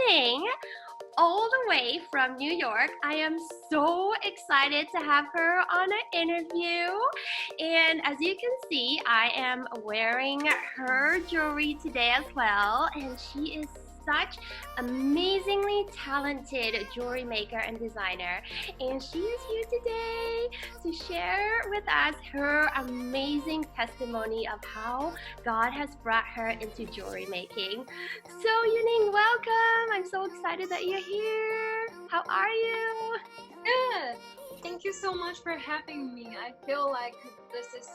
Youning, all the way from New York. I am so excited to have her on an interview. And as you can see, I am wearing her jewelry today as well. And she is such amazingly talented jewelry maker and designer. And she is here today to share with us her amazing testimony of how God has brought her into jewelry making. So Youning, welcome. I'm so excited that you're here. How are you? Good. Thank you so much for having me. I feel like this is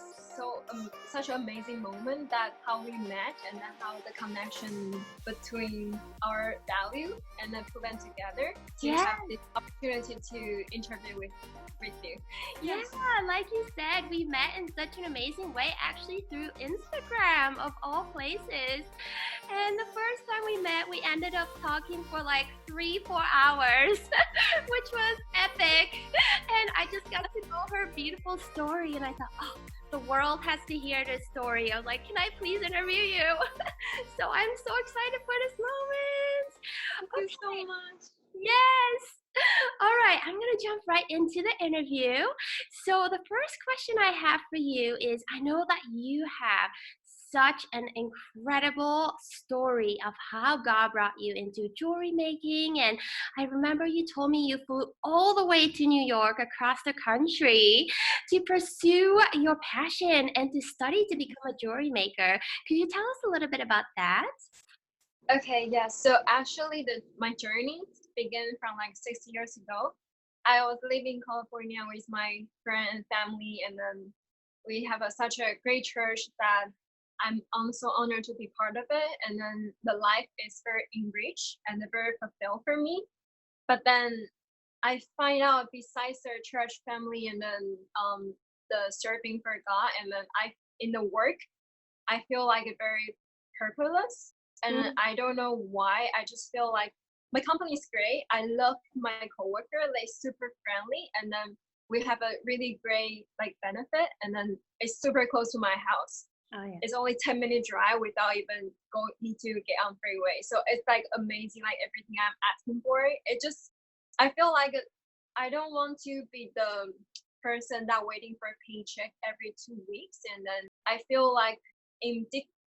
such an amazing moment, that how we met and then how the connection between our value and then put them together to have this opportunity to interview with you. Yeah, like you said, we met in such an amazing way, actually through Instagram of all places. And the first time we met, we ended up talking for like 3-4 hours, which was epic. And I just got to know her beautiful story, and I thought, oh, the world has to hear this story. I was like, can I please interview you? So I'm so excited for this moment. Thank you so much. Yes. All right, I'm going to jump right into the interview. So the first question I have for you is, I know that you have such an incredible story of how God brought you into jewelry making. And I remember you told me you flew all the way to New York, across the country, to pursue your passion and to study to become a jewelry maker. Could you tell us a little bit about that? Okay, yeah. So actually, my journey began from like 6 years ago. I was living in California with my friend and family, and then we have such a great church that I'm also honored to be part of it. And then the life is very enriched and very fulfilled for me. But then I find out, besides the church family and then the serving for God, and then in the work, I feel like a very purposeless. And I don't know why. I just feel like my company is great. I love my coworker, like super friendly, and then we have a really great like benefit, and then it's super close to my house. Oh, yeah. It's only 10-minute drive without even need to get on freeway. So it's like amazing, like everything I'm asking for. I feel like I don't want to be the person that waiting for a paycheck every 2 weeks, and then I feel like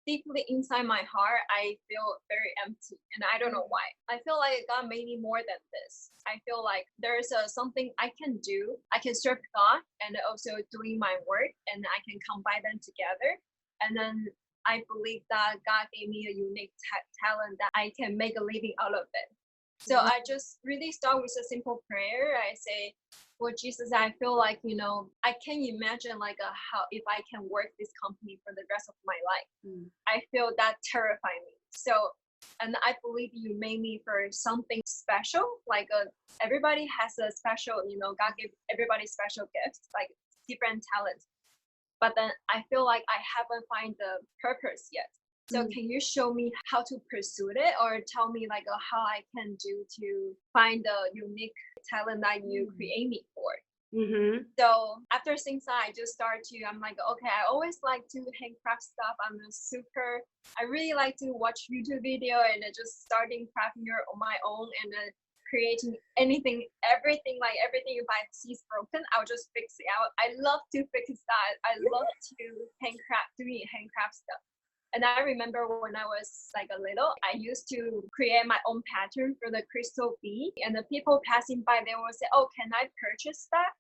deeply inside my heart, I feel very empty, and I don't know why. I feel like God made me more than this. I feel like there's something I can do. I can serve God and also doing my work, and I can combine them together. And then I believe that God gave me a unique talent that I can make a living out of it. So I just really start with a simple prayer. I say, Lord Jesus, I feel like, I can't imagine like how if I can work this company for the rest of my life. I feel that terrifying me. So, and I believe you made me for something special. Like everybody has a special, God gave everybody special gifts, like different talents. But then I feel like I haven't found the purpose yet. So can you show me how to pursue it, or tell me like how I can do to find the unique talent that you create me for? So after seeing that, I just I'm like, okay, I always like to handcraft stuff. I really like to watch YouTube video and just starting crafting on my own, and then creating everything. If I see it's broken, I'll just fix it out. I love to fix that. I love to doing handcraft stuff. And I remember when I was like a little, I used to create my own pattern for the crystal bead, and the people passing by, they will say, oh, can I purchase that?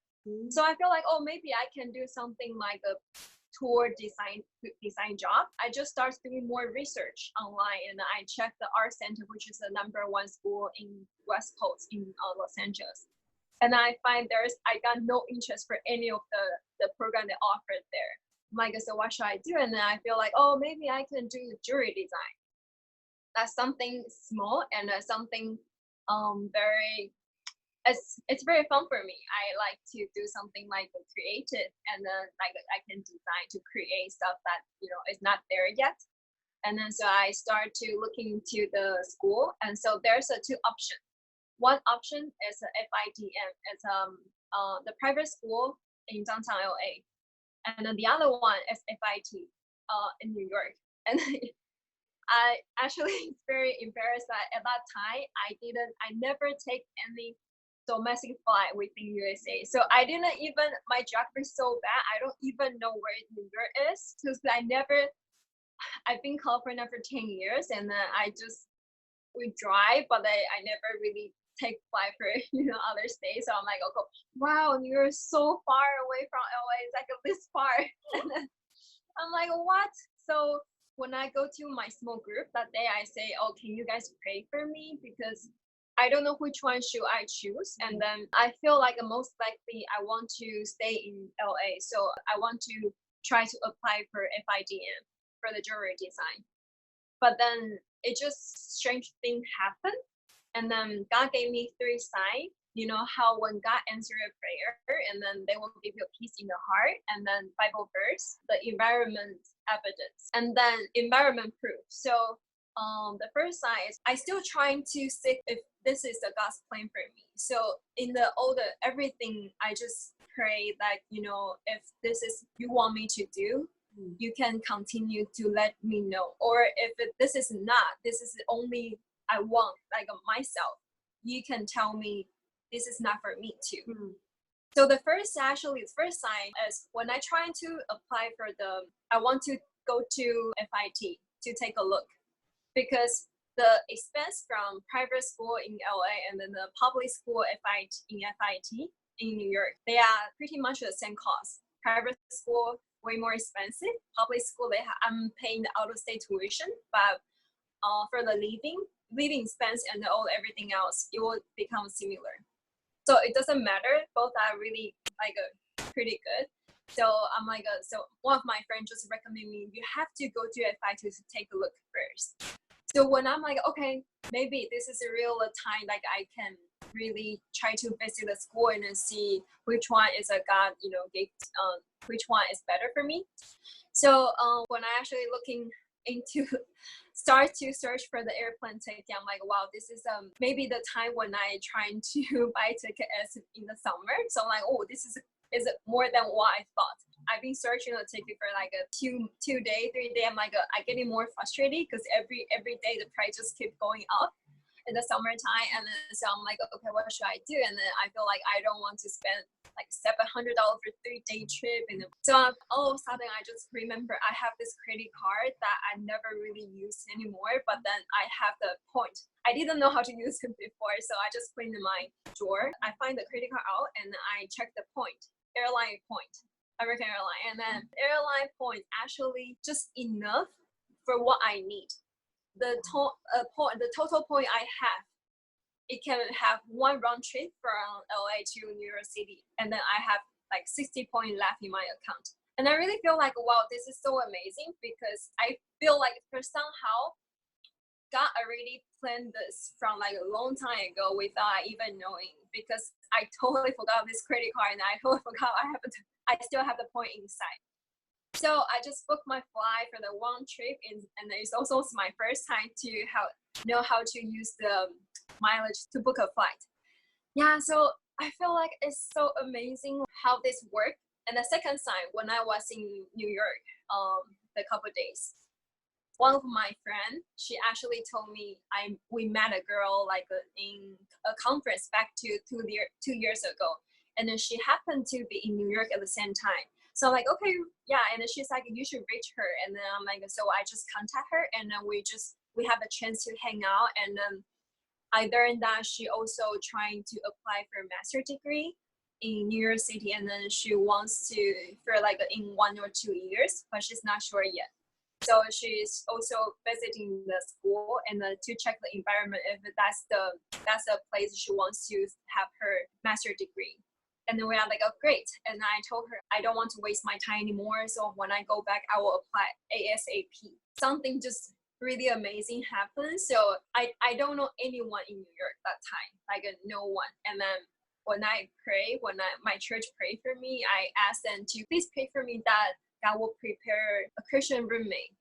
So I feel like, oh, maybe I can do something like a tour design job. I just started doing more research online, and I checked the art center, which is the #1 school in West Coast in Los Angeles. And I find I got no interest for any of the program they offered there. I'm like, so what should I do? And then I feel like, oh, maybe I can do jewelry design. That's something small and something it's very fun for me. I like to do something like creative, and then like I can design to create stuff that is not there yet. And then so I start to look into the school, and so there's two options. One option is a FIDM. It's the private school in downtown LA, and then the other one is FIT in New York. And I actually very embarrassed that at that time I never take any domestic flight within USA. So I didn't even, my geography is so bad, I don't even know where New York is because I've been in California for 10 years and then we drive, but I never really take flight for, other states. So I'm like, okay, wow, New York is so far away from LA. It's like this far. And then I'm like, what? So when I go to my small group that day, I say, oh, can you guys pray for me? Because I don't know which one should I choose. And then I feel like most likely I want to stay in LA. So I want to try to apply for FIDM for the jewelry design. But then it just strange thing happened. And then God gave me 3 signs. You know how when God answers a prayer and then they will give you a peace in the heart, and then Bible verse, the environment evidence, and then environment proof. So the first sign is I still trying to see if this is the God's plan for me. So in everything, I just pray that, if this is you want me to do, you can continue to let me know. Or if this is not, this is only I want, like myself, you can tell me this is not for me too. So the first sign is when I try to apply for I want to go to FIT to take a look, because the expense from private school in LA and then the public school FIT in New York, they are pretty much the same cost. Private school way more expensive. Public school, I'm paying the out-of-state tuition, but for the living expense and everything else, it will become similar. So it doesn't matter. Both are really pretty good. So I'm so one of my friends just recommended me, you have to go to FI to take a look first. So when I'm like, okay, maybe this is a real time, I can really try to visit the school and then see which one is a God, which one is better for me. So when I actually looking into start to search for the airplane ticket, I'm like, wow, this is maybe the time when I trying to buy ticket as in the summer. So I'm like, oh, this is more than what I thought. I've been searching a ticket for a 2 day, 3 day. I'm I getting more frustrated because every day the price just keep going up in the summertime. And then so I'm like, okay, what should I do? And then I feel like I don't want to spend $700 for 3-day trip. And so all of a sudden I just remember I have this credit card that I never really use anymore, but then I have the point. I didn't know how to use it before, so I just put it in my drawer. I find the credit card out and I check the point, airline point, American airline, and then airline point actually just enough for what I need. The total point I have, it can have one round trip from LA to New York City, and then I have 60 points left in my account. And I really feel like, wow, this is so amazing, because I feel like for somehow God already planned this from a long time ago without even knowing, because I totally forgot this credit card and I totally forgot I still have the point inside. So I just booked my flight for the one trip, and it's also my first time to know how to use the mileage to book a flight. Yeah, so I feel like it's so amazing how this works. And the second sign, when I was in New York, the couple of days, one of my friends, she actually told me we met a girl in a conference back to 2 years ago, and then she happened to be in New York at the same time. So I'm like, okay, yeah. And then she's like, you should reach her. And then I'm like, so I just contact her, and then we have a chance to hang out. And then I learned that she also trying to apply for a master's degree in New York City, and then she wants to for in 1 or 2 years, but she's not sure yet. So she's also visiting the school and to check the environment if that's the place she wants to have her master's degree. And then we are like, oh, great. And I told her, I don't want to waste my time anymore. So when I go back, I will apply ASAP. Something just really amazing happened. So I don't know anyone in New York that time, no one. And then when I pray, my church prayed for me, I asked them to please pray for me that God will prepare a Christian roommate.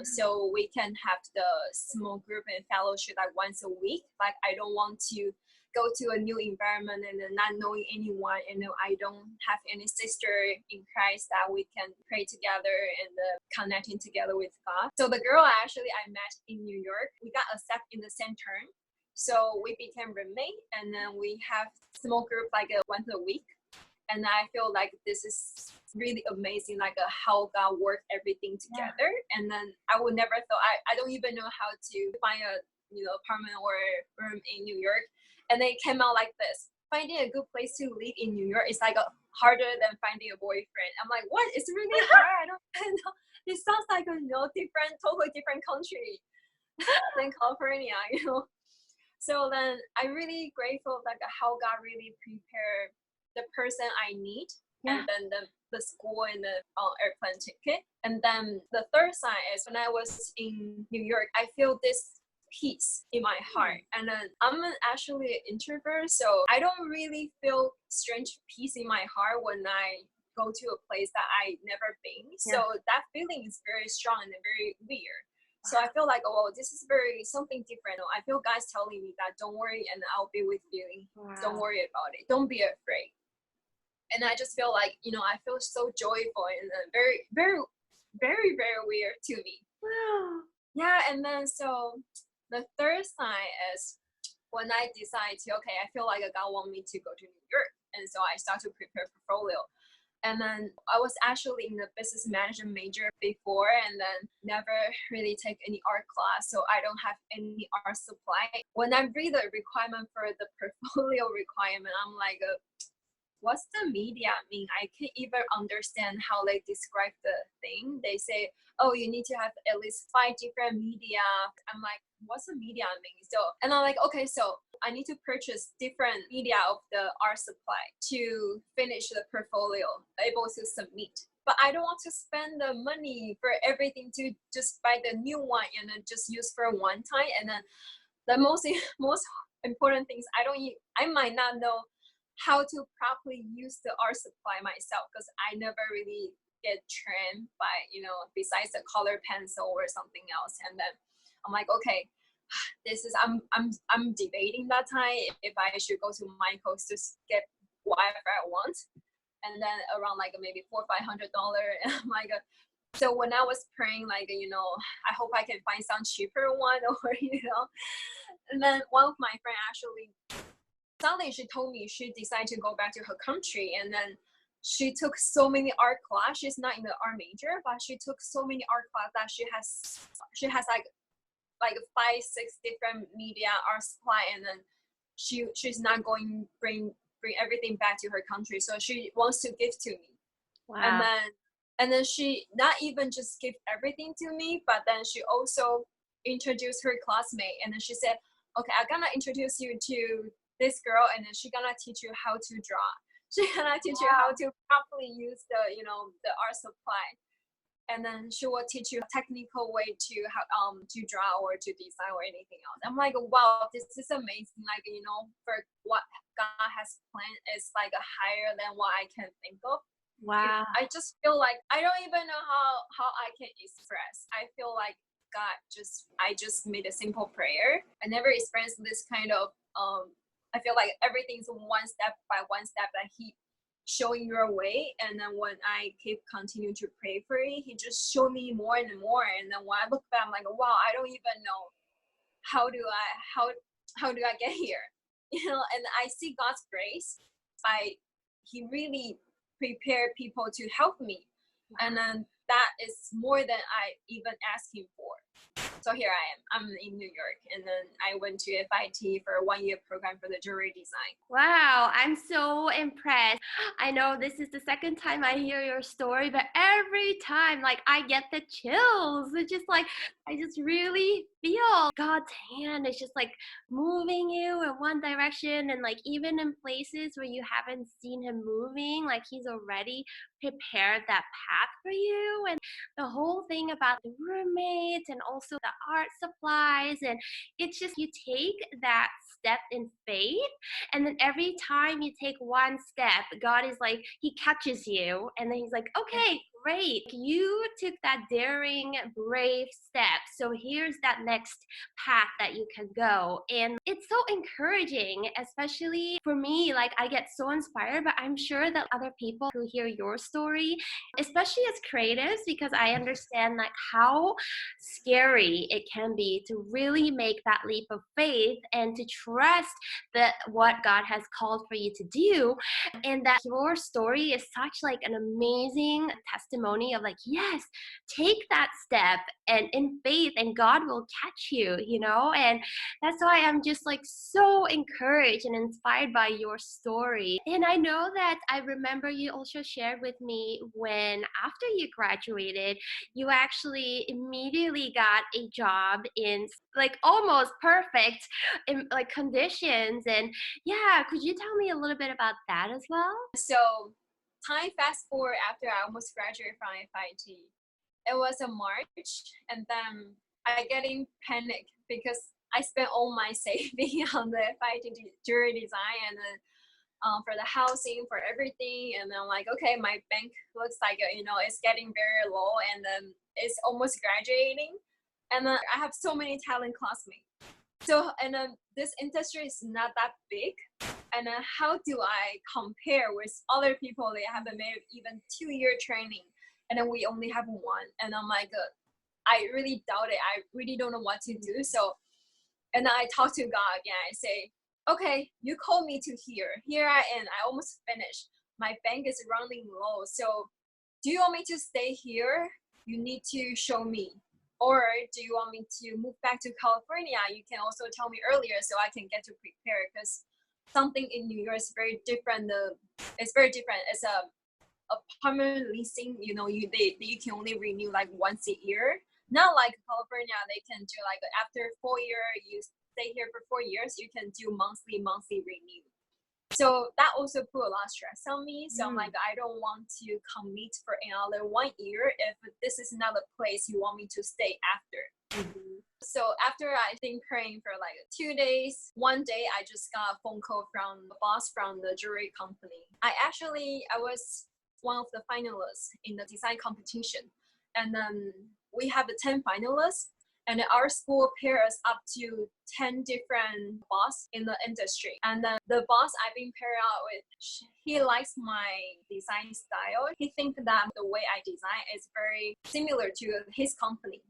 So we can have the small group and fellowship once a week. I don't want to go to a new environment and then not knowing anyone, and then I don't have any sister in Christ that we can pray together and connecting together with God. So the girl actually I met in New York, we got accepted in the same term. So we became roommate, and then we have small group like once a week. And I feel like this is really amazing, like how God worked everything together. Yeah. And then I would never thought, I don't even know how to find a apartment or room in New York. And they came out like this. Finding a good place to live in New York is like harder than finding a boyfriend. I'm like, what? It's really hard. I don't even know. It sounds like a totally different country than California, So then I'm really grateful like how God really prepared the person I need, and then the school and the airplane ticket. And then the third sign is when I was in New York, I feel this peace in my heart. And then I'm actually an introvert, so I don't really feel strange peace in my heart when I go to a place that I never been. So that feeling is very strong and very weird. So I feel like, oh, this is something different. I feel God's telling me that don't worry, and I'll be with you. Don't worry about it. Don't be afraid. And I just feel like, I feel so joyful and very, very, very, very weird to me. Wow. Yeah, and then so the third sign is when I decide okay, I feel like God wants me to go to New York. And so I start to prepare portfolio. And then I was actually in the business management major before, and then never really take any art class. So I don't have any art supply. When I read the requirement for the portfolio requirement, I'm like, what's the media mean? I can't even understand how they describe the thing. They say, oh, you need to have at least 5 different media. I'm like, what's the media mean? So, and I'm like, okay, so I need to purchase different media of the art supply to finish the portfolio, able to submit. But I don't want to spend the money for everything to just buy the new one and then just use for one time. And then the most important things, I might not know how to properly use the art supply myself, because I never really get trained by, besides the color pencil or something else. And then I'm like, okay, I'm debating that time if I should go to Michael's to get whatever I want. And then around like maybe $400 or $500. And I'm like, so when I was praying, like, I hope I can find some cheaper one or, and then one of my friends actually, suddenly she told me she decided to go back to her country, and then she took so many art class. She's not in the art major, but she took so many art class that she has like 5-6 different media art supply, and then she's not going bring everything back to her country, so she wants to give to me. Wow. And then she not even just give everything to me, but then she also introduced her classmate, and then she said, okay, I'm gonna introduce you to this girl, and then she's gonna teach you how to draw. She's gonna teach you how to properly use the art supply, and then she will teach you a technical way to how to draw or to design or anything else. I'm like, wow, this is amazing. Like, for what God has planned is like higher than what I can think of. Wow. I just feel like I don't even know how I can express. I feel like I just made a simple prayer. I never experienced this kind of I feel like everything's one step by one step that he showing your way. And then when I keep continuing to pray for it, he just showed me more and more. And then when I look back, I'm like, wow, I don't even know how do I get here? And I see God's grace. He really prepared people to help me. And then that is more than I even asked him for. So here I am. I'm in New York, and then I went to FIT for a 1-year program for the jewelry design. Wow, I'm so impressed. I know this is the second time I hear your story, but every time, like, I get the chills. It's just like, I just really feel God's hand is just like moving you in one direction, and like even in places where you haven't seen him moving, like he's already prepared that path for you. And the whole thing about the roommates and also the art supplies, and it's just you take that step in faith, and then every time you take one step, God is like, he catches you, and then he's like, okay, great. You took that daring, brave step. So here's that next path that you can go. And it's so encouraging, especially for me. Like, I get so inspired, but I'm sure that other people who hear your story, especially as creatives, because I understand like how scary it can be to really make that leap of faith and to trust that what God has called for you to do, and that your story is such like an amazing testimony of like, yes, take that step and in faith and God will catch you, you know. And that's why I'm just like so encouraged and inspired by your story. And I know that I remember you also shared with me when after you graduated, you actually immediately got a job in like almost perfect in like conditions. And yeah, could you tell me a little bit about that as well? So time fast forward after I almost graduated from FIT. It was a March, and then I getting panic because I spent all my saving on the FIT jewelry design and then for the housing, for everything. And then I'm like, okay, my bank looks like, it's getting very low, and then it's almost graduating. And then I have so many talent classmates. So, and then this industry is not that big. And then how do I compare with other people? They have made even 2-year training, and then we only have one. And I'm like, I really doubt it. I really don't know what to do. So, and then I talk to God again. I say, okay, you called me to here. Here I am. I almost finished. My bank is running low. So do you want me to stay here? You need to show me. Or do you want me to move back to California? You can also tell me earlier so I can get to prepare, because something in New York is very different. It's very different. It's a permanent leasing. You can only renew like once a year. Not like California, they can do like after 4 years, you stay here for 4 years, you can do monthly renew. So that also put a lot of stress on me. So I'm like, I don't want to commit for another 1 year if this is not a place you want me to stay after. So after I think praying for like 2 days, one day I just got a phone call from the boss from the jewelry company. I was one of the finalists in the design competition. And then we have the 10 finalists. And our school paired us up to 10 different boss in the industry. And then the boss I've been paired out with, he likes my design style. He thinks that the way I design is very similar to his company.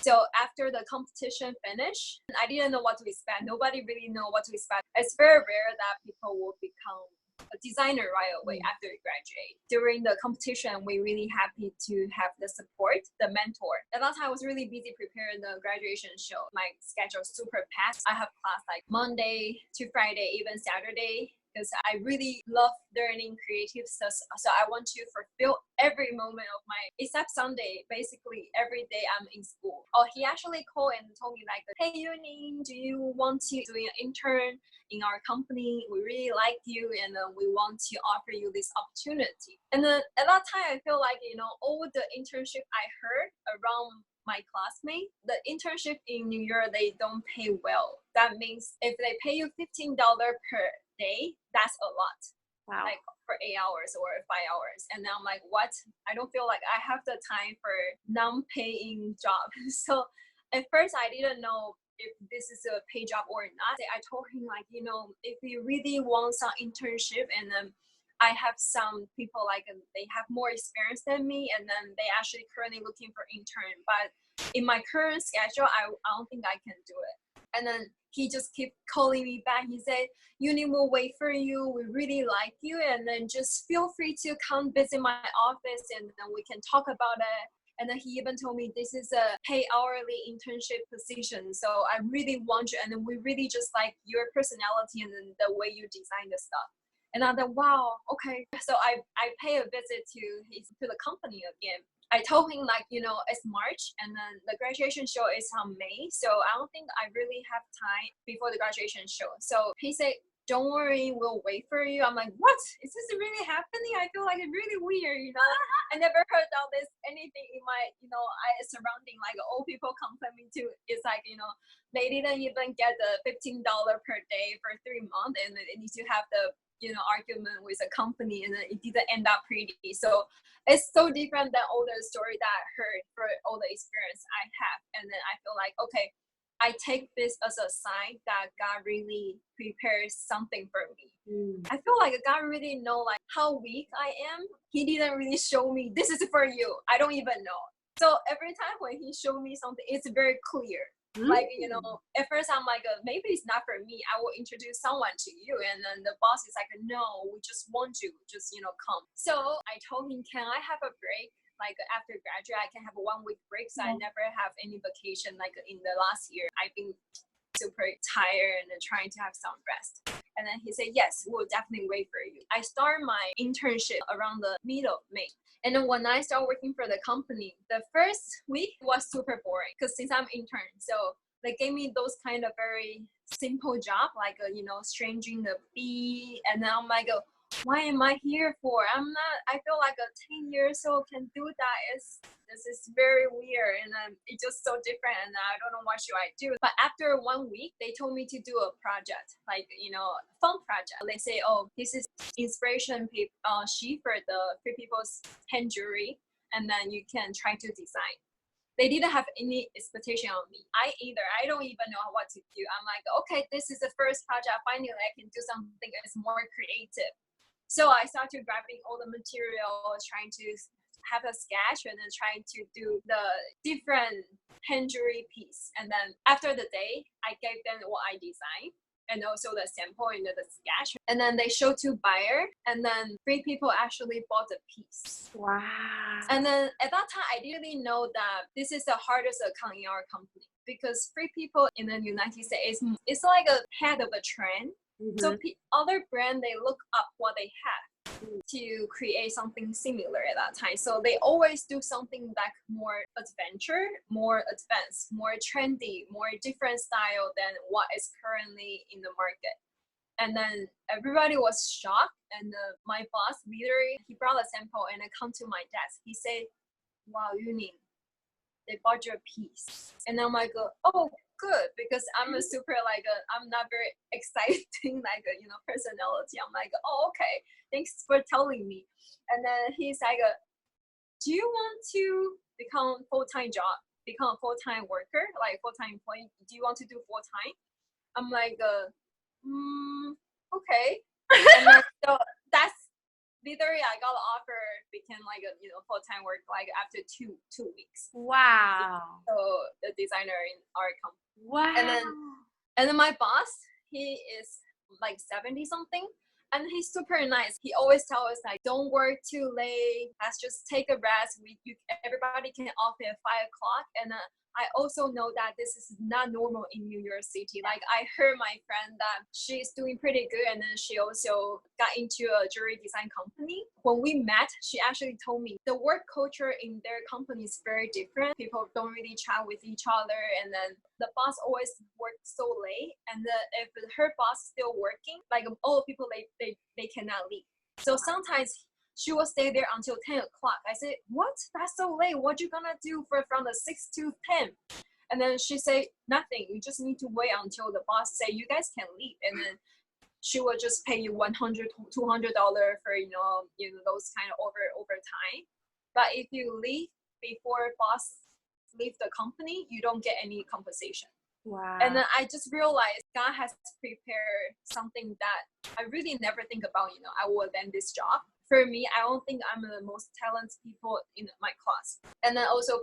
So after the competition finished, I didn't know what to expect. Nobody really know what to expect. It's very rare that people will become a designer right away after you graduate. During the competition, we're really happy to have the support, the mentor. At that time, I was really busy preparing the graduation show. My schedule is super packed. I have class like Monday to Friday, even Saturday, because I really love learning creative stuff. So I want to fulfill every moment of except Sunday, basically every day I'm in school. Oh, he actually called and told me like, hey, Youning, do you want to do an intern in our company? We really like you, and we want to offer you this opportunity. And then at that time, I feel like, all the internship I heard around my classmate, the internship in New York, they don't pay well. That means if they pay you $15 per day, that's a lot. Wow. Like for 8 hours or 5 hours. And now I'm like, what? I don't feel like I have the time for non-paying job. So at first I didn't know if this is a paid job or not. I told him like, if you really want some internship, and then I have some people like they have more experience than me, and then they actually currently looking for intern. But in my current schedule, I don't think I can do it. And then he just keep calling me back. He said, Uni will wait for you. We really like you. And then just feel free to come visit my office, and then we can talk about it. And then he even told me this is a pay hourly internship position. So I really want you. And then we really just like your personality and then the way you design the stuff. And I thought, wow, okay. So I pay a visit to the company again. I told him like, it's March, and then the graduation show is on May. So I don't think I really have time before the graduation show. So he said, don't worry, we'll wait for you. I'm like, what? Is this really happening? I feel like it's really weird, I never heard of this, anything in my, surrounding, like old people complaining too. It's like, they didn't even get the $15 per day for 3 months, and they need to have the argument with a company, and then it didn't end up pretty. So it's so different than all the story that I heard for all the experience I have. And then I feel like, okay, I take this as a sign that God really prepares something for me. I feel like God really know like how weak I am. He didn't really show me this is for you. I don't even know. So every time when he showed me something, it's very clear. Like, at first I'm like, maybe it's not for me. I will introduce someone to you. And then the boss is like, no, we just want you. Just, come. So I told him, can I have a break? Like after graduate, I can have a 1 week break. So I never have any vacation like in the last year. I've been super tired and trying to have some rest. And then he said, yes, we'll definitely wait for you. I started my internship around the middle of May. And then when I started working for the company, the first week was super boring because since I'm intern, so they gave me those kind of very simple job, like, stringing the bee. And then I'm like, why am I here for? I feel like a 10 years old can do that. This is very weird, and it's just so different, and I don't know what should I do. But after 1 week, they told me to do a project, like, fun project. They say, oh, this is inspiration sheet for the Free People's hand jewelry, and then you can try to design. They didn't have any expectation on me. I don't even know what to do. I'm like, okay, this is the first project. Finally, I can do something that's more creative. So I started grabbing all the materials, trying to have a sketch, and then trying to do the different hand jewelry piece. And then after the day, I gave them what I designed and also the sample and the sketch. And then they showed to buyer, and then 3 people actually bought the piece. Wow. And then at that time, I didn't know that this is the hardest account in our company, because 3 people in the United States, it's like a head of a trend. So other brand, they look up what they have to create something similar at that time. So they always do something like more adventure, more advanced, more trendy, more different style than what is currently in the market. And then everybody was shocked. And my boss, literally, he brought a sample and I come to my desk. He said, wow, Youning, they bought your piece. And I'm like, oh, good, because I'm a super I'm not very exciting personality. I'm like, oh, okay, thanks for telling me. And then he's like, do you want to become full-time worker, like full-time employee? Do you want to do full-time? I'm like, okay. And then so that's literally I got an offer, became like a full-time work like after two weeks. Wow. So the designer in our company. Wow. And then my boss, he is like 70 something, and he's super nice. He always tells us like, don't work too late. Let's just take a rest. Everybody can off at 5 o'clock. And I also know that this is not normal in New York City. Like I heard my friend that she's doing pretty good, and then she also got into a jewelry design company. When we met, she actually told me the work culture in their company is very different. People don't really chat with each other, and then the boss always works so late. And if her boss is still working, like all people they cannot leave. So sometimes she will stay there until 10 o'clock. I said, what? That's so late. What you gonna do from the 6 to 10? And then she said, nothing. You just need to wait until the boss say you guys can leave. And then she will just pay you $100, $200 for, those kind of overtime. But if you leave before boss leave the company, you don't get any compensation. Wow. And then I just realized God has prepared something that I really never think about, I will land this job. For me, I don't think I'm the most talented people in my class. And then also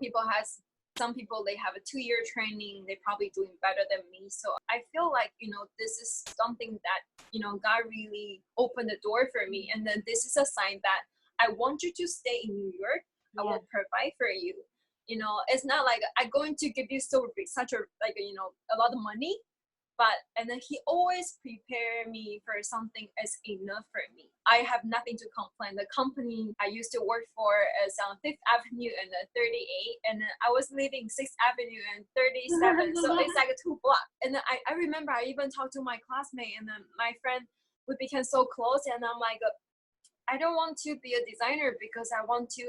some people, they have a 2-year training. They're probably doing better than me. So I feel like, this is something that, God really opened the door for me. And then this is a sign that I want you to stay in New York. I will provide for you. It's not like I'm going to give you a lot of money. And then he always prepare me for something as enough for me. I have nothing to complain. The company I used to work for is on 5th Avenue and 38, and I was living 6th Avenue and 37, so it's like a 2 block. And then I remember I even talked to my classmate, and then my friend, we became so close, and I'm like, I don't want to be a designer because I want to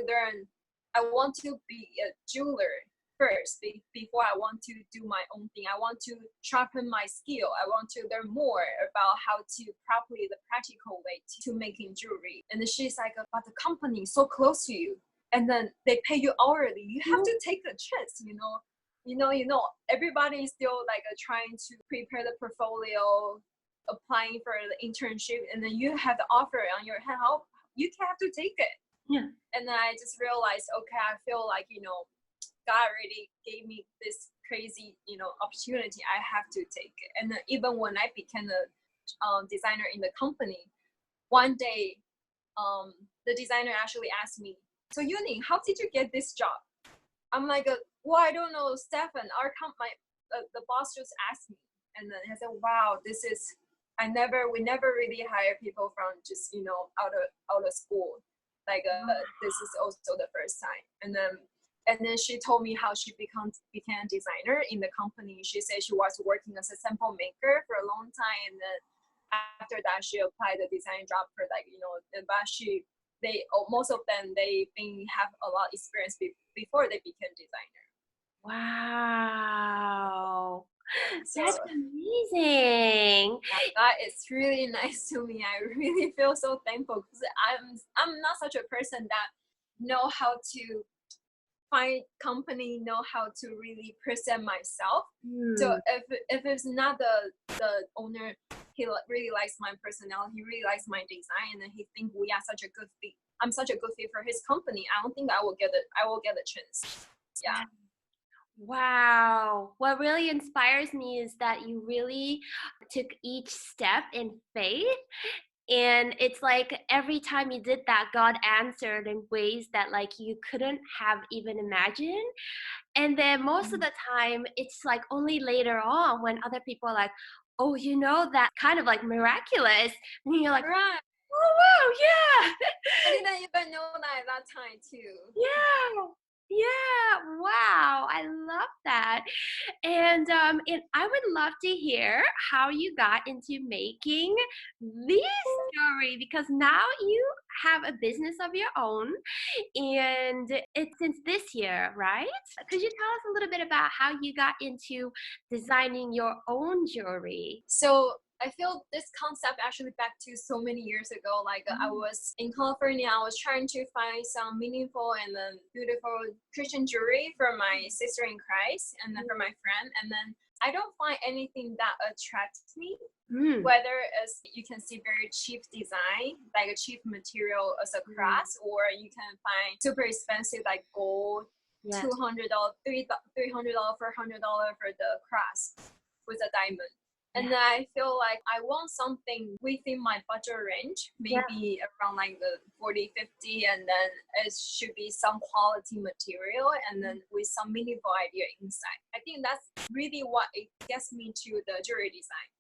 be a jeweler. first before I want to do my own thing. I want to sharpen my skill. I want to learn more about how to properly the practical way to making jewelry. And then she's like, but the company is so close to you, and then they pay you hourly. You have to take the chance, everybody is still like trying to prepare the portfolio, applying for the internship, and then you have the offer on your hand. How you have to take it. Yeah. And then I just realized, okay, I feel like God really gave me this crazy opportunity. I have to take it. And then even when I became a designer in the company, one day the designer actually asked me, so Youning, how did you get this job? I'm like, well, I don't know, Stefan, the boss just asked me. And then I said, wow, we never really hire people from just out of school. Like this is also the first time. And then she told me how she became a designer in the company. She said she was working as a sample maker for a long time, and then after that she applied the design job for but most of them they have a lot of experience before they became designer. Wow. So That's amazing. that is really nice to me. I really feel so thankful because I'm not such a person that know how to find company, know how to really present myself. So if it's not the owner, he really likes my personality, he really likes my design, and he think we are such a good fit. I'm such a good fit for his company. I don't think I will get a chance. Yeah. Wow. What really inspires me is that you really took each step in faith. And it's like every time you did that, God answered in ways that like you couldn't have even imagined. And then most of the time, it's like only later on when other people are like, oh, that kind of like miraculous. And you're like, Right. oh, wow, yeah. I didn't even know that at that time too. Yeah. Yeah, wow, I love that. And I would love to hear how you got into making this jewelry, because now you have a business of your own, and it's since this year, right? Could you tell us a little bit about how you got into designing your own jewelry? So I feel this concept actually back to so many years ago. Like I was in California, I was trying to find some meaningful and beautiful Christian jewelry for my sister in Christ and then for my friend. And then I don't find anything that attracts me. Whether it's you can see very cheap design, like a cheap material as a cross, or you can find super expensive like gold, $200, $300, $400 for the cross with a diamond. And then I feel like I want something within my budget range, maybe around like the 40, 50, and then it should be some quality material and then with some meaningful idea inside. I think that's really what it gets me to the jewelry design.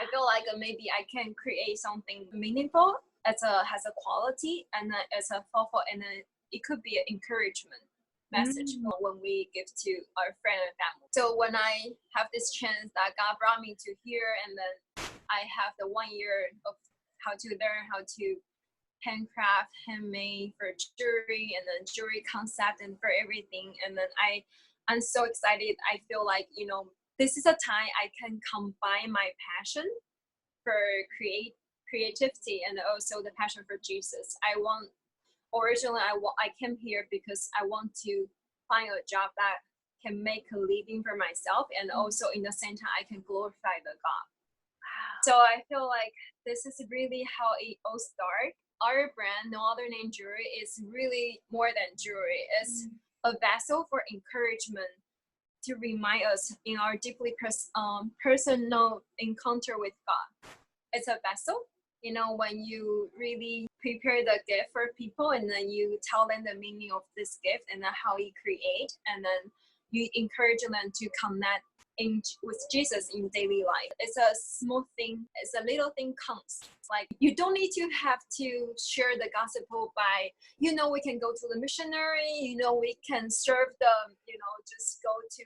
I feel like maybe I can create something meaningful has a quality, and then it's a thoughtful, and then it could be an encouragement message when we give to our friend and family. So when I have this chance that God brought me to here, and then I have the 1 year of how to learn how to handcraft, handmade for jewelry, and then jewelry concept and for everything. And then I'm so excited. I feel like, this is a time I can combine my passion for creativity and also the passion for Jesus. Originally I came here because I want to find a job that can make a living for myself, and also in the same time I can glorify the God. So I feel like this is really how it all started. Our brand, No Other Name Jewelry, is really more than jewelry. It's a vessel for encouragement to remind us in our deeply personal encounter with God. It's a vessel, when you really prepare the gift for people, and then you tell them the meaning of this gift and then how you create, and then you encourage them to connect with Jesus in daily life. It's a small thing, it's a little thing counts. Like you don't need to have to share the gospel by, we can go to the missionary, we can serve the, just go to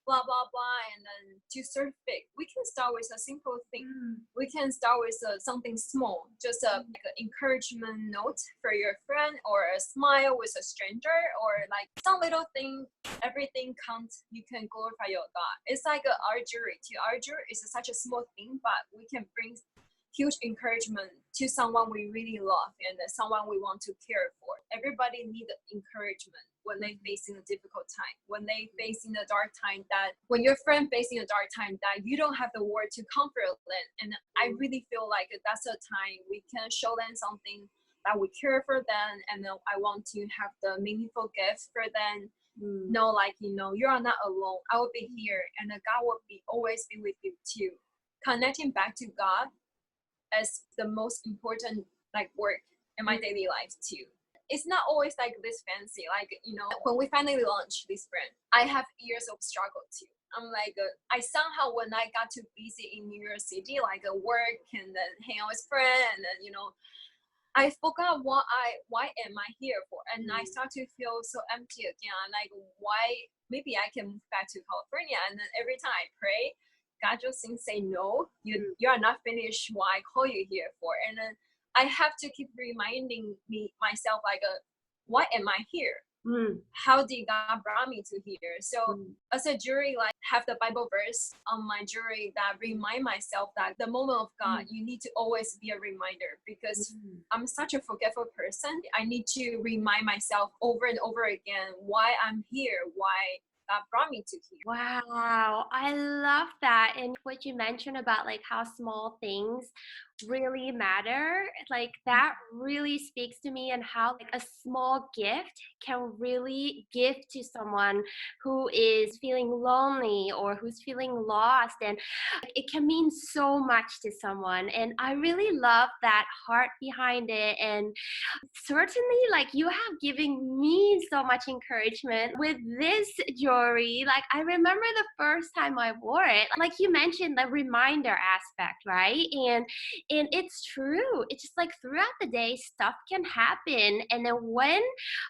blah blah blah, and then to serve big. We can start with a simple thing. We can start with something small, just like an encouragement note for your friend, or a smile with a stranger, or like some little thing. Everything counts. You can glorify your God. It's like our jury. To our jury, it's such a small thing, but we can bring huge encouragement to someone we really love and someone we want to care for. Everybody needs encouragement when they facing a difficult time, when they facing a dark time, that when your friend facing a dark time that you don't have the word to comfort them. And I really feel like that's a time we can show them something that we care for them, and then I want to have the meaningful gift for them. Know, like, you know, you are not alone. I will be here, and God will always be with you too. Connecting back to God as the most important like work in my daily life too. It's not always like this fancy, like, you know, when we finally launched this brand, I have years of struggle too. I'm like, I somehow, when I got too busy in New York City, like work and then hang out with friends, and then, you know, I forgot why am I here for, and I start to feel so empty again. Like, why? Maybe I can move back to California, and then every time I pray, God just seems say no. You are not finished what I call you here for, and then I have to keep reminding myself like, why am I here? How did God brought me to here? So as a jury, like, have the Bible verse on my jury that remind myself that the moment of God, you need to always be a reminder, because I'm such a forgetful person. I need to remind myself over and over again why I'm here, why God brought me to here. Wow, I love that. And what you mentioned about like how small things really matter, like that really speaks to me, and how like a small gift can really give to someone who is feeling lonely or who's feeling lost, and it can mean so much to someone. And I really love that heart behind it. And certainly, like, you have given me so much encouragement with this jewelry. Like, I remember the first time I wore it, like you mentioned, the reminder aspect, right? And it's true. It's just like throughout the day, stuff can happen. And then when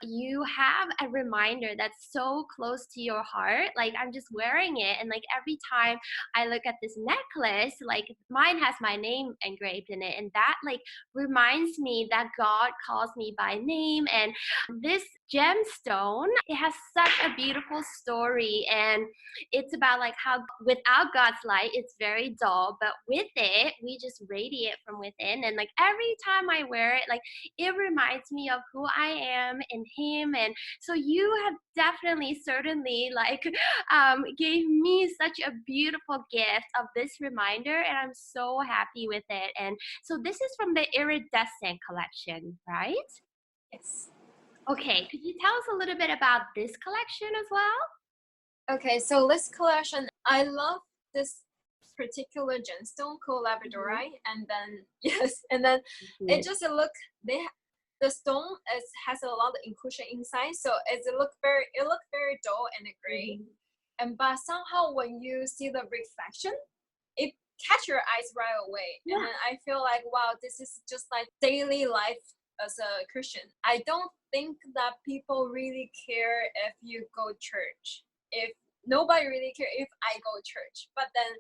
you have a reminder that's so close to your heart, like I'm just wearing it, and like every time I look at this necklace, like mine has my name engraved in it, and that like reminds me that God calls me by name. And this gemstone, it has such a beautiful story, and it's about like how without God's light it's very dull, but with it we just radiate from within. And like every time I wear it, like it reminds me of who I am in Him. And so you have definitely, certainly, like gave me such a beautiful gift of this reminder, and I'm so happy with it. And so this is from the iridescent collection, right? Yes. Okay, could you tell us a little bit about this collection as well? Okay, so this collection, I love this particular gemstone called labradorite, and then yes, and then it just the stone has a lot of inclusion inside, so it look very dull and gray, and but somehow when you see the reflection, it catch your eyes right away. And then I feel like, wow, this is just like daily life as a Christian. I don't think that people really care if you go church. If nobody really care if I go church, but then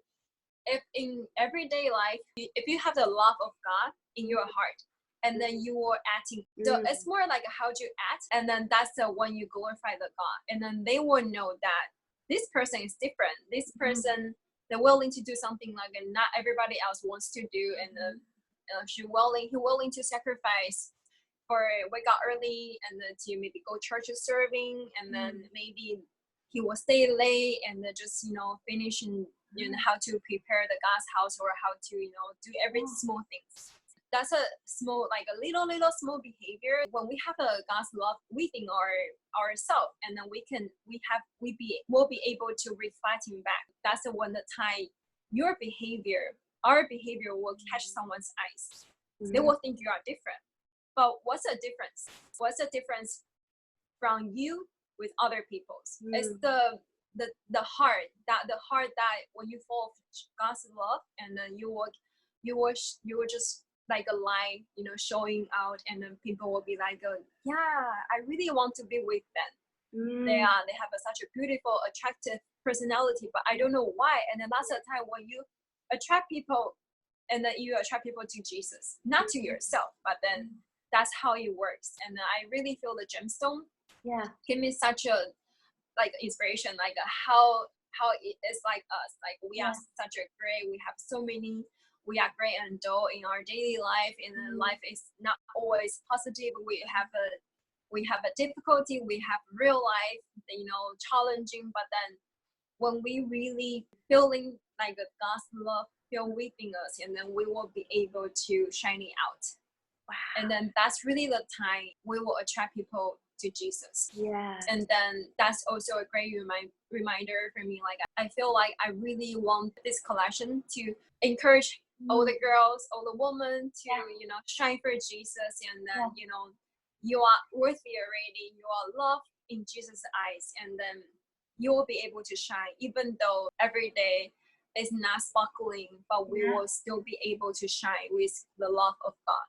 if in everyday life, if you have the love of God in your heart, and then you are acting, so it's more like how do you act, and then that's the when you glorify the God, and then they will know that this person is different. This person, they're willing to do something like not everybody else wants to do, and he willing to sacrifice for wake up early, and then to maybe go church serving, and then maybe he will stay late, and then just finish and how to prepare the God's house, or how to do every small things. That's a small, like a little small behavior. When we have a God's love within ourselves, and then we'll be able to reflect Him back. That's the one that time our behavior will catch someone's eyes. They will think you are different. But what's the difference? What's the difference from you with other people's? It's the heart that when you fall God's love, and then you will just like a light, showing out, and then people will be like, yeah, I really want to be with them. They have such a beautiful, attractive personality, but I don't know why. And then that's the time when you attract people, and then you attract people to Jesus, not to yourself, but then that's how it works. And I really feel the gemstone give me such a like inspiration, like how it is like us, like we are such a great, we have so many, we are great and dull in our daily life, and then life is not always positive. We have a difficulty, we have real life, challenging, but then when we really feeling like God's love feel within us, and then we will be able to shine it out. Wow. And then that's really the time we will attract people to Jesus. Yeah. And then that's also a great reminder for me. Like, I feel like I really want this collection to encourage all the girls, all the women to, shine for Jesus. And then, you are worthy already. You are loved in Jesus' eyes. And then you will be able to shine, even though every day is not sparkling, but we will still be able to shine with the love of God.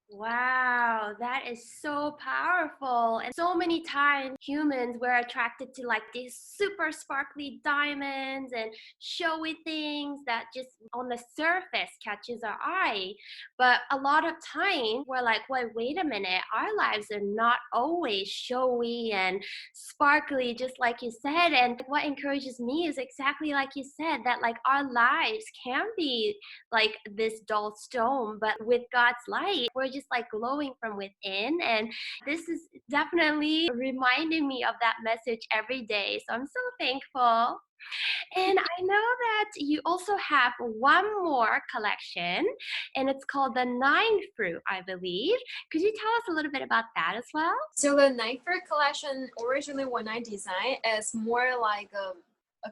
Wow, that is so powerful. And so many times humans were attracted to like these super sparkly diamonds and showy things that just on the surface catches our eye. But a lot of times we're like, wait a minute, our lives are not always showy and sparkly, just like you said. And what encourages me is exactly like you said, that like our lives can be like this dull stone, but with God's light, we're just like glowing from within. And this is definitely reminding me of that message every day. So I'm so thankful. And I know that you also have one more collection, and it's called the Nine Fruit, I believe. Could you tell us a little bit about that as well? So the Nine Fruit collection, originally when I designed, is more like a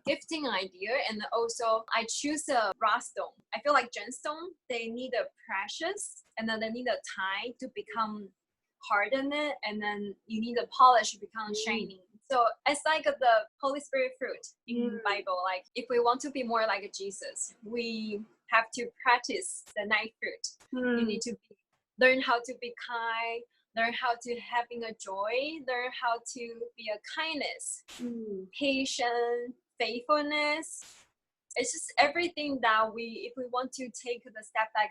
gifting idea, and also I choose a raw stone. I feel like gemstone, they need a precious, and then they need a time to become harden it, and then you need a polish to become shiny. So it's like the Holy Spirit fruit in Bible. Like, if we want to be more like Jesus, we have to practice the nine fruit. You need to learn how to be kind, learn how to having a joy, learn how to be a kindness, patience, faithfulness. It's just everything that if we want to take the step like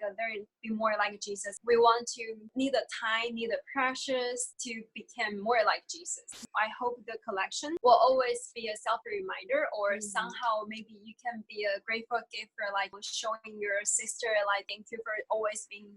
be more like Jesus, we want to need the time, need the precious to become more like Jesus. I hope the collection will always be a self-reminder, or somehow maybe you can be a grateful gift for like showing your sister, like, thank you for always being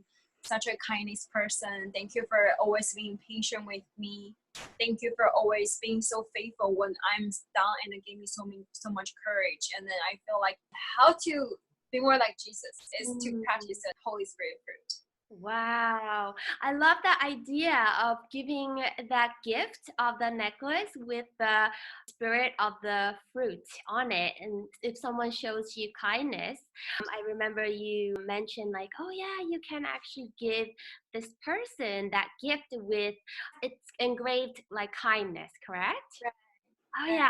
such a kindness person. Thank you for always being patient with me. Thank you for always being so faithful when I'm down, and it gave me so much courage. And then I feel like how to be more like Jesus is to practice the Holy Spirit fruit. Wow. I love that idea of giving that gift of the necklace with the spirit of the fruit on it. And if someone shows you kindness, I remember you mentioned like, oh yeah, you can actually give this person that gift with, it's engraved like kindness, correct? Right. Oh yeah.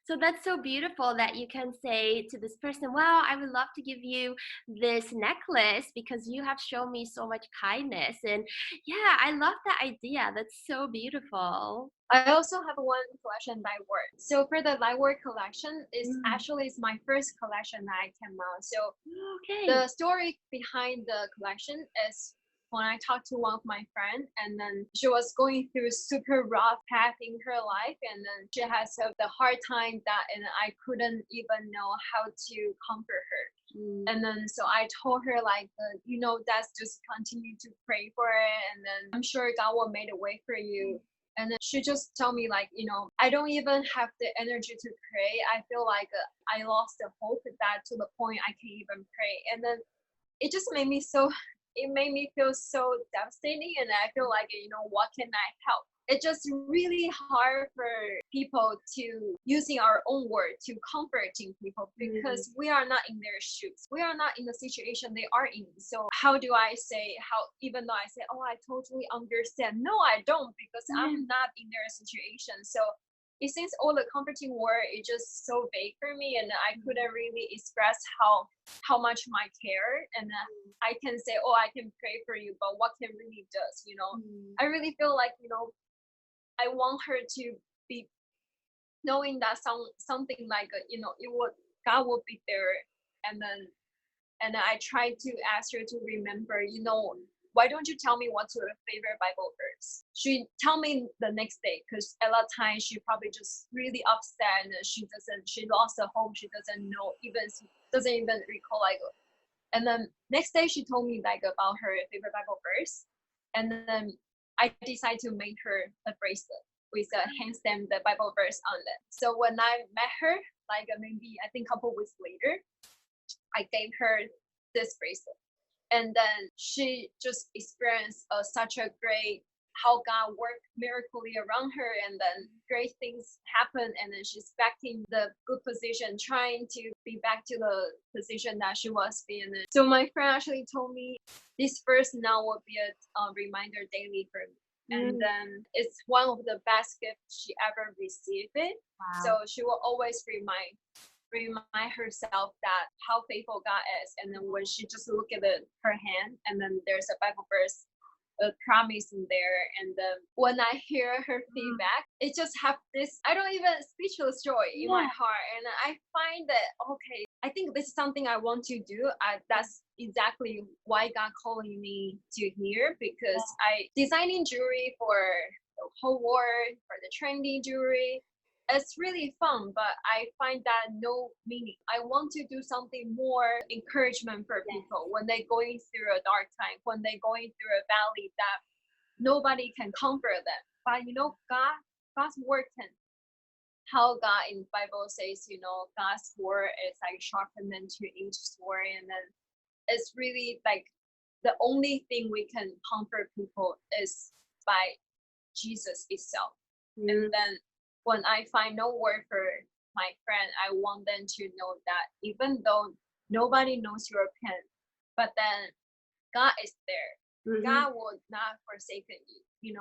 So that's so beautiful that you can say to this person, well, I would love to give you this necklace because you have shown me so much kindness. And yeah, I love that idea. That's so beautiful. I also have one collection by word. So for the light word collection, is my first collection that I came out. So the story behind the collection is when I talked to one of my friends, and then she was going through super rough path in her life, and then she has the hard time and I couldn't even know how to comfort her. And then so I told her like, that's just continue to pray for it, and then I'm sure God will make a way for you. And then she just told me like, I don't even have the energy to pray. I feel like I lost the hope that to the point I can't even pray. And then it just made me feel so devastating, and I feel like, what can I help? It's just really hard for people to using our own word to comforting people, because we are not in their shoes. We are not in the situation they are in. So how do I say, even though I say, oh, I totally understand. No, I don't, because I'm not in their situation. So it seems all the comforting word is just so vague for me, and I couldn't really express how much my care. And I can say, oh, I can pray for you, but what can really does, I really feel like, I want her to be knowing that something like it would God will be there, and then I try to ask her to remember, why don't you tell me what's your favorite Bible verse? She tell me the next day, because a lot of times she probably just really upset and she lost her hope. She doesn't know, doesn't even recall like. And then next day she told me like about her favorite Bible verse, and then I decided to make her a bracelet with a hand stamped the Bible verse on it. So when I met her, like maybe I think a couple weeks later, I gave her this bracelet. And then she just experienced such a great how God worked miraculously around her, and then great things happen, and then she's back in the good position, trying to be back to the position that she was in. So my friend actually told me this verse now will be a reminder daily for me. And then it's one of the best gifts she ever received it. Wow. So she will always remind herself that how faithful God is. And then when she just look at her hand, and then there's a Bible verse, a promise in there, and then when I hear her feedback, it just have this I don't even speechless joy in my heart. And I find that okay, I think this is something I want to do. That's exactly why God calling me to here, because I designing jewelry for the whole world, for the trendy jewelry. It's really fun, but I find that no meaning. I want to do something more encouragement for people when they're going through a dark time, when they're going through a valley that nobody can comfort them. But God's word can. How God in the Bible says, God's word is like sharper than two-edged sword, and then it's really like the only thing we can comfort people is by Jesus itself. And then when I find no word for my friend, I want them to know that even though nobody knows your pain, but then God is there. God will not forsake you. He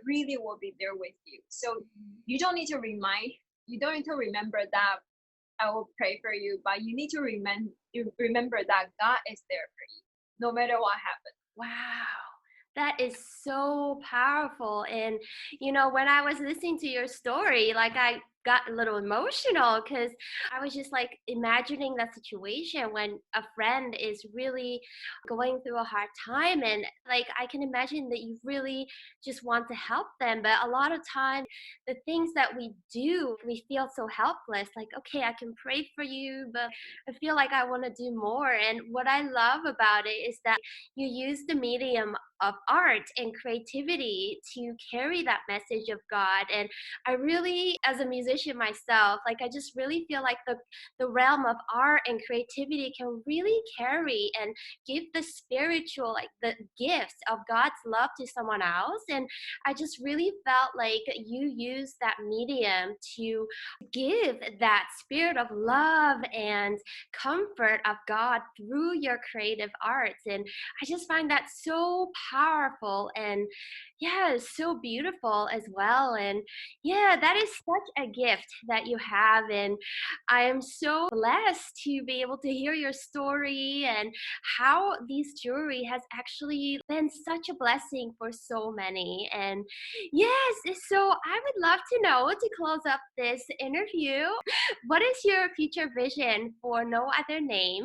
really will be there with you. So you don't need to remember that I will pray for you, but you need to remember that God is there for you, no matter what happens. Wow. That is so powerful. And, when I was listening to your story, like I got a little emotional because I was just like imagining that situation when a friend is really going through a hard time. And like, I can imagine that you really just want to help them. But a lot of times, the things that we do, we feel so helpless. Like, okay, I can pray for you, but I feel like I want to do more. And what I love about it is that you use the medium of art and creativity to carry that message of God. And I really, as a musician myself, like I just really feel like the realm of art and creativity can really carry and give the spiritual, like the gifts of God's love to someone else. And I just really felt like you use that medium to give that spirit of love and comfort of God through your creative arts. And I just find that so powerful and so beautiful as well. And that is such a gift that you have. And I am so blessed to be able to hear your story and how these jewelry has actually been such a blessing for so many. And so I would love to know, to close up this interview, what is your future vision for No Other Name?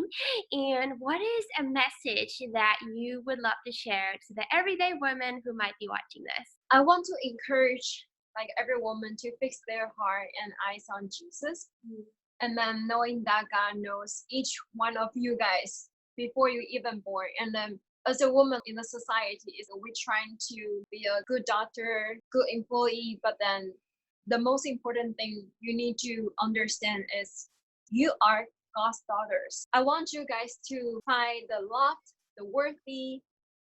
And what is a message that you would love to share to the everyday women who might be watching this? I want to encourage like every woman to fix their heart and eyes on Jesus. And then knowing that God knows each one of you guys before you even born. And then as a woman in the society, we're trying to be a good doctor, good employee, but then the most important thing you need to understand is you are God's daughters. I want you guys to find the loved, the worthy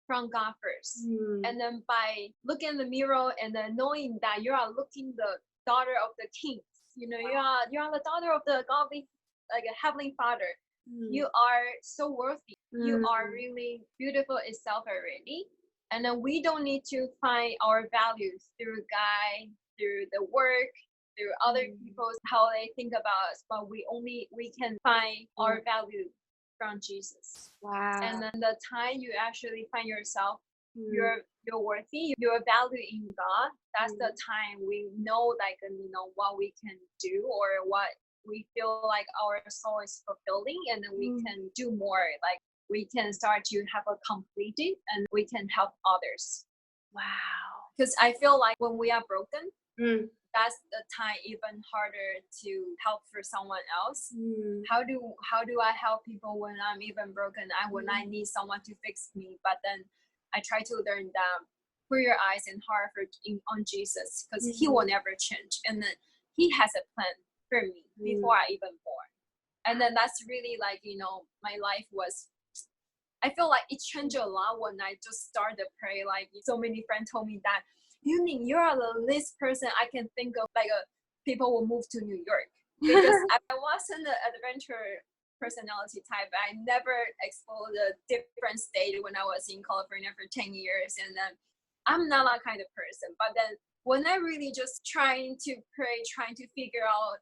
from God first. And then by looking in the mirror and then knowing that you are looking the daughter of the king, you are the daughter of the godly, like a heavenly Father. You are so worthy. You are really beautiful itself already. And then we don't need to find our values through guy, through the work, through other people, how they think about us, but we can find our value from Jesus. Wow. And then the time you actually find yourself you're worthy, you're valued in God. That's the time we know like what we can do or what we feel like our soul is fulfilling, and then we can do more. Like we can start to have a completed, and we can help others. Wow. Because I feel like when we are broken, that's the time even harder to help for someone else. How do I help people when I'm even broken? When I need someone to fix me, but then I try to learn that put your eyes and heart on Jesus, because He will never change, and then He has a plan for me before I even born. And then that's really like my life was. I feel like it changed a lot when I just started to pray. Like so many friends told me that Youning, you're the least person I can think of. Like people will move to New York, because I wasn't an adventure personality type. I never explored a different state when I was in California for 10 years, and then I'm not that kind of person. But then when I really just trying to pray, trying to figure out,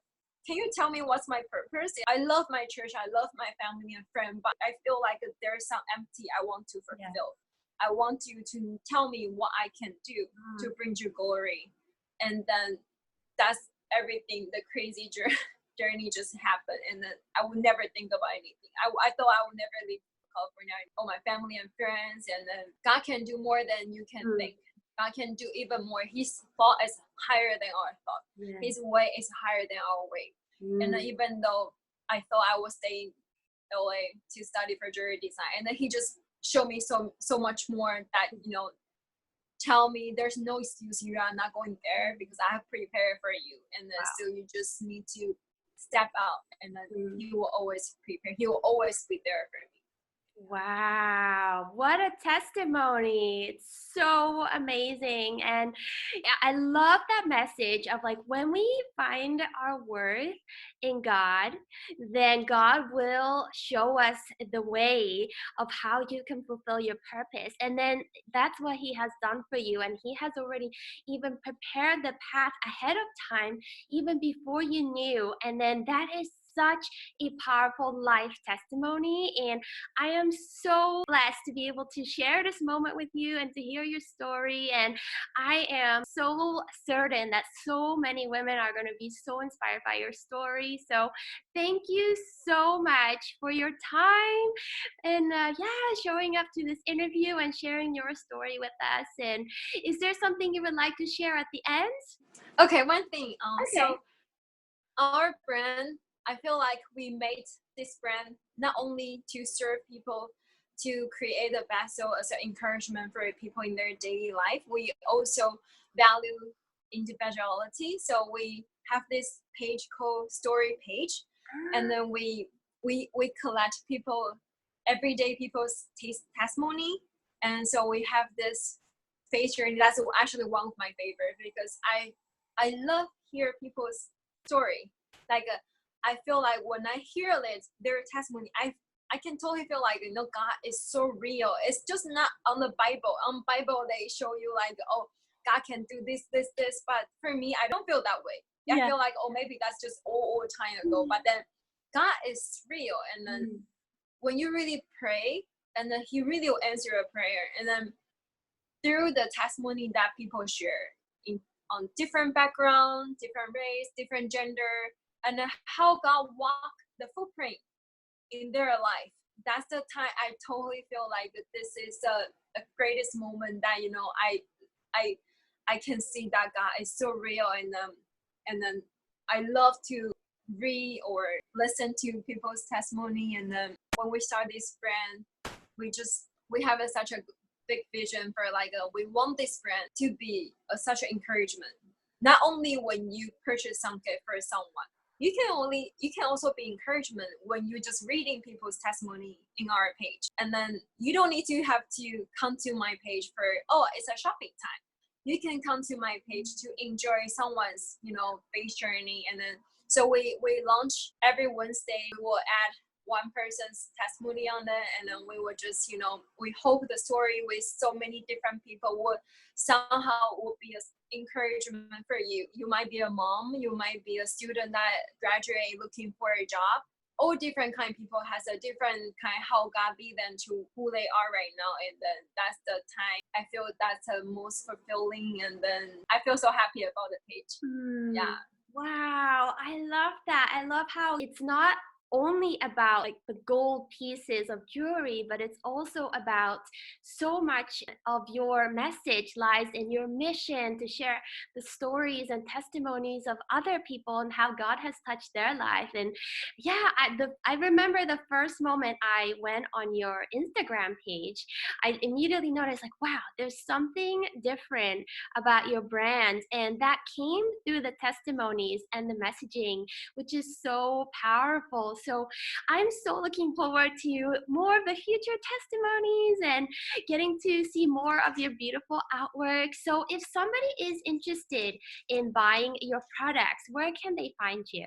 can you tell me what's my purpose? I love my church, I love my family and friends, but I feel like there's some empty I want to fulfill. I want you to tell me what I can do to bring you glory. And then that's everything, the crazy journey just happened. And then I would never think about anything. I thought I would never leave California, all my family and friends, and then God can do more than you can think. God can do even more. His thought is higher than our thought. His way is higher than our way. And even though I thought I was staying in LA to study for jewelry design, and then He just showed me so much more that tell me there's no excuse, you are not going there, because I have prepared for you, and then so you just need to step out, and then He will always prepare. He will always be there for me. Wow, what a testimony. It's so amazing. And I love that message of like when we find our worth in God, then God will show us the way of how you can fulfill your purpose. And then that's what He has done for you. And He has already even prepared the path ahead of time, even before you knew. And then that is such a powerful life testimony, and I am so blessed to be able to share this moment with you and to hear your story. And I am so certain that so many women are going to be so inspired by your story. So thank you so much for your time and showing up to this interview and sharing your story with us. And is there something you would like to share at the end? Okay, one thing. So our brand, I feel like we made this brand not only to serve people, to create a vessel as an encouragement for people in their daily life. We also value individuality. So we have this page called Story Page, and then we collect everyday people's testimony. And so we have this page journey. That's actually one of my favorite, because I love hear people's story. Like I feel like when I hear it, their testimony, I can totally feel like God is so real. It's just not on the Bible. On Bible they show you like, oh, God can do this, but for me I don't feel that way. I feel like, oh, maybe that's just old time ago. But then God is real, and then when you really pray, and then He really will answer your prayer. And then through the testimony that people share on different background, different race, different gender, and how God walked the footprint in their life. That's the time I totally feel like this is the greatest moment that I can see that God is so real, and then I love to read or listen to people's testimony. And then when we start this brand, we have such a big vision for we want this brand to be such an encouragement. Not only when you purchase something for someone, you can also be encouragement when you're just reading people's testimony in our page. And then you don't need to have to come to my page for, oh, it's a shopping time. You can come to my page to enjoy someone's face journey. And then so we launch every Wednesday. We will add one person's testimony on it, and then we would just we hope the story with so many different people would be an encouragement for you. You might be a mom, you might be a student that graduate looking for a job, all different kind of people has a different kind how God lead them to who they are right now, and then that's the time I feel that's the most fulfilling, and then I feel so happy about the page. Yeah. Wow, I love that. I love how it's not only about like the gold pieces of jewelry, but it's also about so much of your message lies in your mission to share the stories and testimonies of other people and how God has touched their life. And yeah, I remember the first moment I went on your Instagram page, I immediately noticed like, wow, there's something different about your brand, and that came through the testimonies and the messaging, which is so powerful. So I'm so looking forward to more of the future testimonies and getting to see more of your beautiful artwork. So if somebody is interested in buying your products, where can they find you?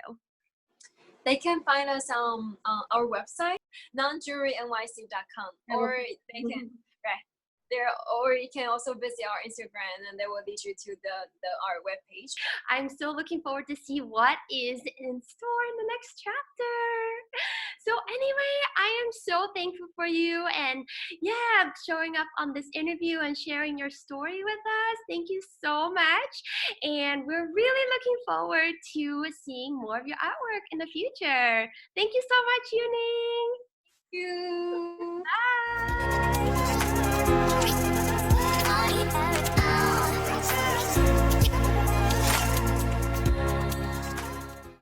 They can find us on our website, nonjewelrynyc.com, or they can right there, or you can also visit our Instagram, and they will lead you to our webpage. I'm so looking forward to see what is in store in the next chapter. So anyway, I am so thankful for you and yeah, showing up on this interview and sharing your story with us. Thank you so much. And we're really looking forward to seeing more of your artwork in the future. Thank you so much, Youning.